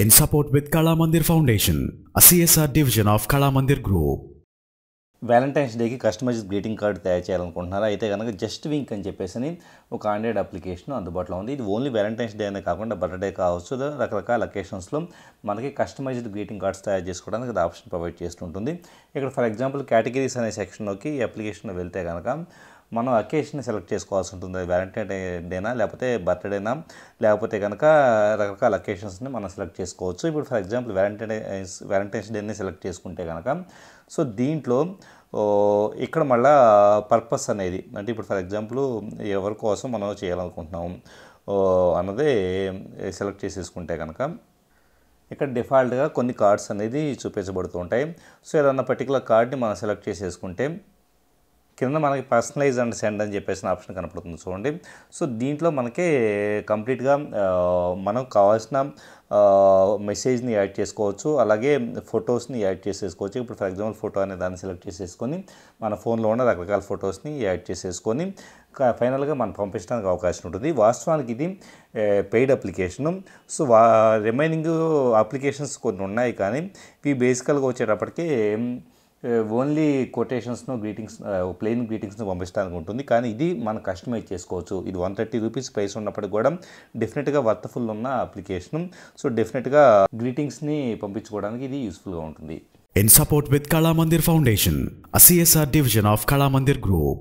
in support with Kala Mandir Foundation, a CSR division of Kala Mandir Group. Valentine's డేకి customized greeting card తయారు చేయాలనుకుంటున్నారా? అయితే కనుక just wink అని చెప్పేసి ఒక ఆండ్రాయిడ్ అప్లికేషన్ అందుబాటులో ఉంది. ఇది ఓన్లీ వ్యాలంటైన్స్ డే అనే కాకుండా బర్త్డే కావచ్చు, రకరకాల అకేషన్స్లో మనకి కస్టమైజ్డ్ గ్రీటింగ్ కార్డ్స్ తయారు చేసుకోవడానికి అది ఆప్షన్ ప్రొవైడ్ చేస్తుంటుంది. ఇక్కడ ఫర్ ఎగ్జాంపుల్ కేటగిరీస్ అనే సెక్షన్లోకి ఈ అప్లికేషన్లో వెళ్తే కనుక మనం అకేషన్ సెలెక్ట్ చేసుకోవాల్సి ఉంటుంది. వ్యాలంటైన్ డేనా, లేకపోతే బర్త్డేనా, లేకపోతే కనుక రకరకాల అకేషన్స్ని మనం సెలెక్ట్ చేసుకోవచ్చు. ఇప్పుడు ఫర్ ఎగ్జాంపుల్ వ్యాలంటైన్స్ డేని సెలెక్ట్ చేసుకుంటే కనుక సో దీంట్లో ఇక్కడ మళ్ళీ పర్పస్ అనేది అంటే ఇప్పుడు ఫర్ ఎగ్జాంపుల్ ఎవరి కోసం మనం చేయాలనుకుంటున్నాం అన్నదే సెలెక్ట్ చేసేసుకుంటే కనుక ఇక్కడ డిఫాల్ట్గా కొన్ని కార్డ్స్ అనేది చూపించబడుతూ ఉంటాయి. సో ఏదన్నా పర్టికులర్ కార్డ్ని మనం సెలెక్ట్ చేసేసుకుంటే కింద మనకి పర్సనలైజ్ అండ్ సెండ్ అని చెప్పేసిన ఆప్షన్ కనపడుతుంది చూడండి. సో దీంట్లో మనకి కంప్లీట్గా మనకు కావాల్సిన మెసేజ్ని యాడ్ చేసుకోవచ్చు, అలాగే ఫొటోస్ని యాడ్ చేసేసుకోవచ్చు. ఇప్పుడు ఫర్ ఎగ్జాంపుల్ ఫోటో అనే దాన్ని సెలెక్ట్ చేసేసుకొని మన ఫోన్లో ఉన్న రకరకాల ఫొటోస్ని యాడ్ చేసేసుకొని ఫైనల్గా మనం పంపించడానికి అవకాశం ఉంటుంది. వాస్తవానికి ఇది paid application. So remaining applications కొన్ని ఉన్నాయి, కానీ ఇవి బేసికల్గా వచ్చేటప్పటికి ఓన్లీ కొటేషన్స్ను ప్లెయిన్ గ్రీటింగ్స్ను పంపించడానికి ఉంటుంది. కానీ ఇది మనం కస్టమైజ్ చేసుకోవచ్చు. ఇది 130 రూపీస్ ప్రైస్ ఉన్నప్పటికి కూడా డెఫినెట్గా వర్త్ఫుల్ ఉన్న అప్లికేషన్. సో డెఫినెట్గా గ్రీటింగ్స్ని పంపించుకోవడానికి ఇది యూస్ఫుల్గా ఉంటుంది. In support with Kala Mandir Foundation, a CSR division of Kala Mandir Group.